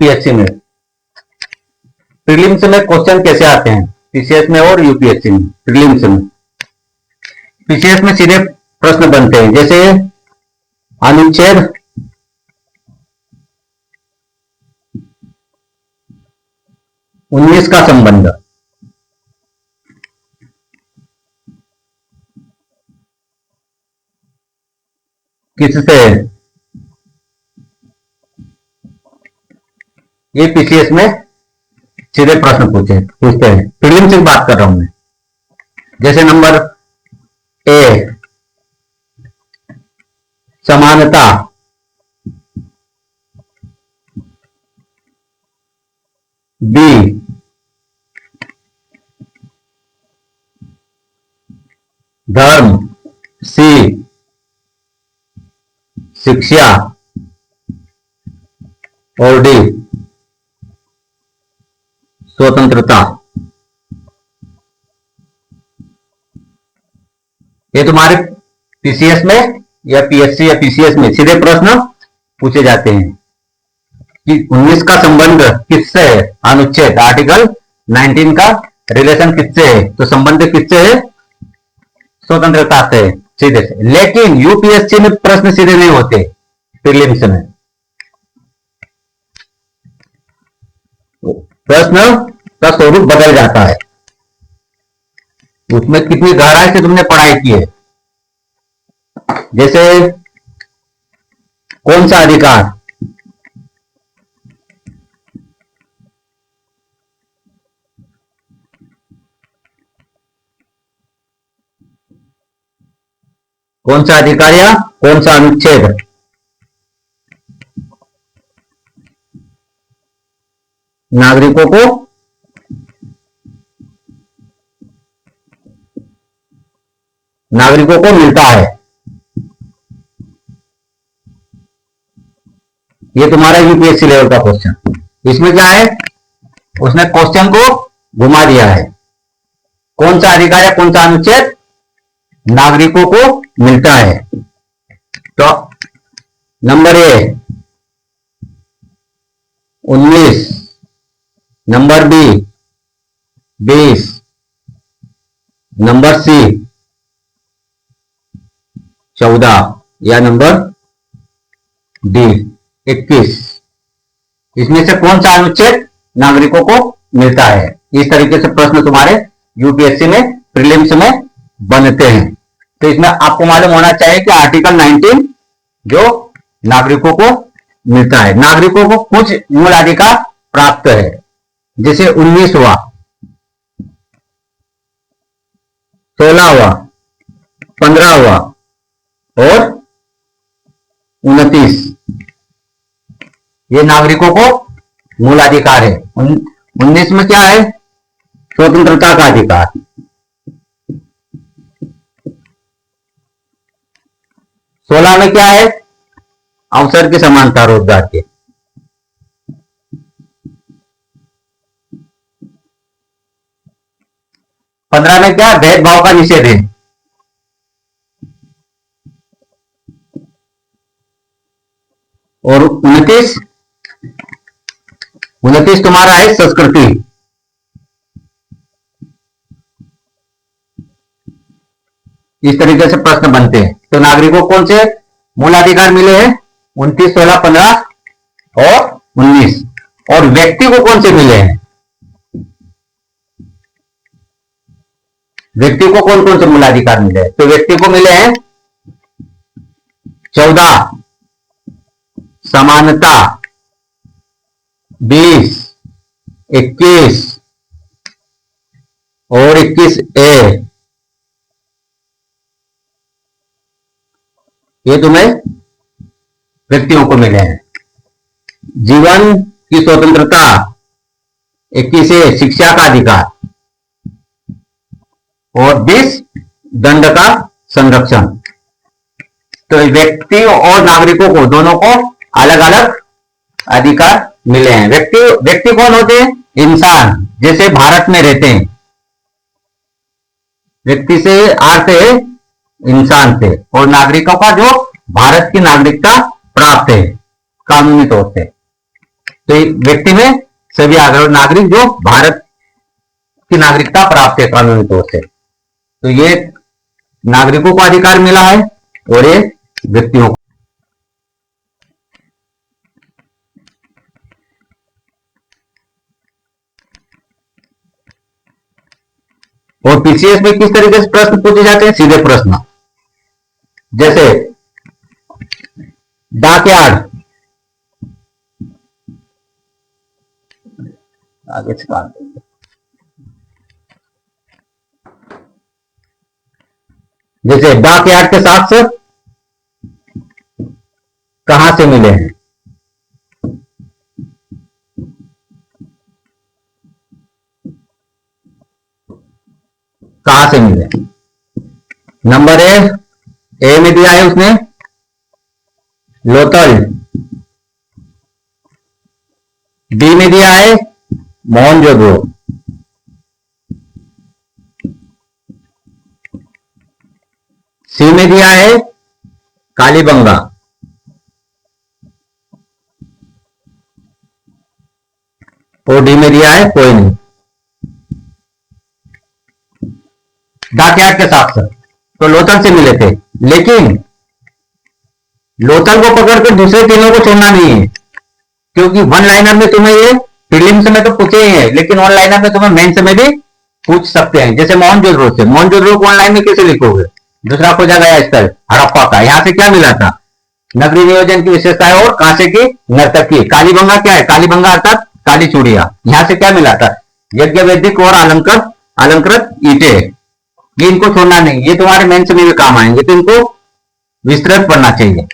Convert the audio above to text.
PSC में prelims में question कैसे आते हैं, पीसीएस में और यूपीएससी में। प्रीलिम्स में पीसीएस में सीधे प्रश्न बनते हैं, जैसे अनुच्छेद 19 का संबंध किससे है, ये पीसीएस में सीधे प्रश्न पूछते हैं। प्रीलिम्स की बात कर रहा हूं मैं। जैसे नंबर ए, समानता, बी, धर्म, सी, शिक्षा और डी, स्वतंत्रता। ये तुम्हारे पीसीएस में या पीएससी या पीसीएस में सीधे प्रश्न पूछे जाते हैं कि 19 का संबंध किससे है, अनुच्छेद आर्टिकल 19 का रिलेशन किससे है, तो संबंध किससे है, स्वतंत्रता से, सीधे से। लेकिन यूपीएससी में प्रश्न सीधे नहीं होते, प्रीलिम्स में प्रश्न का स्वरूप बदल जाता है, उसमें कितनी गहराई से तुमने पढ़ाई की है। जैसे कौन सा अधिकार, कौन सा अधिकार या कौन सा अनुच्छेद नागरिकों को मिलता है। ये तुम्हारा यूपीएससी लेवल का क्वेश्चन। इसमें क्या है, उसने क्वेश्चन को घुमा दिया है, कौन सा अधिकार या कौन सा अनुच्छेद नागरिकों को मिलता है। तो number A 19, number B 20, number C 14 या नंबर डी 21। इसमें से कौन सा अनुच्छेद नागरिकों को मिलता है। इस तरीके से प्रश्न तुम्हारे यूपीएससी में प्रीलिम्स में बनते हैं। तो इसमें आपको मालूम होना चाहिए कि आर्टिकल 19 जो नागरिकों को मिलता है, नागरिकों को कुछ मूल अधिकार प्राप्त है, जैसे 19 हुआ, 16 हुआ, 15 हुआ और 29। ये नागरिकों को मूल अधिकार है। 19 में क्या है, स्वतंत्रता का अधिकार। 16 में क्या है, अवसर की समानता रोजगार के। 15 में क्या, भेदभाव का निषेध है। और 29 तुम्हारा है संस्कृति। इस तरीके से प्रश्न बनते हैं। तो नागरिकों को कौन से मूलाधिकार मिले हैं, 29, 16, 15 और 19। और व्यक्ति को कौन से मिले हैं, व्यक्ति को कौन कौन से मूलाधिकार मिले हैं, तो व्यक्ति को मिले हैं 14 समानता, 20, 21 और 21A। ये तुम्हें व्यक्तियों को मिले हैं। जीवन की स्वतंत्रता, 21A शिक्षा का अधिकार और 20 दंड का संरक्षण। तो व्यक्ति और नागरिकों को दोनों को अलग अलग अधिकार मिले हैं। व्यक्ति कौन होते हैं, इंसान, जैसे भारत में रहते हैं। व्यक्ति से अर्थ है इंसान से, और नागरिकों का जो भारत की नागरिकता प्राप्त है कानूनी तौर से। तो व्यक्ति में सभी नागरिक जो भारत की नागरिकता प्राप्त है कानूनी तौर से, तो ये नागरिकों को अधिकार मिला है और ये व्यक्तियों को। और पीसीएस में किस तरीके से प्रश्न पूछे जाते हैं? सीधे प्रश्न, जैसे डाकयार्ड, आगे से काट देंगे, जैसे डाकयार्ड के साक्ष्य कहां से मिले हैं? कहां से मिले? नंबर ए में दिया है उसने लोथल, बी में दिया है मोहनजोदड़ो, सी में दिया है कालीबंगा, और डी में दिया है कोई नहीं। डाकयार्ड के साक्ष्य तो लोथल से मिले थे, लेकिन लोथल को पकड़कर दूसरे तीनों को छोड़ना नहीं है, क्योंकि वन लाइनर में तुम्हें ये प्रीलिम्स में तो पूछे ही है, लेकिन वन लाइनर में तुम्हें मेंस में भी पूछ सकते हैं। जैसे मोहनजोदड़ो से, मोहनजोदड़ो को वन लाइन में कैसे लिखोगे? दूसरा खोजा गया स्थल हड़प्पा का, यहां से क्या मिला था? नगरीय नियोजन की विशेषताएं और कांसे की नर्तकी। कालीबंगा क्या है? कालीबंगा अर्थात काली चूड़िया, यहां से क्या मिला था? यज्ञ वैदिक और अलंकृत ईंटे। ये इनको छोड़ना नहीं, ये तुम्हारे मेंस में भी काम आएंगे, तो इनको विस्तृत पढ़ना चाहिए।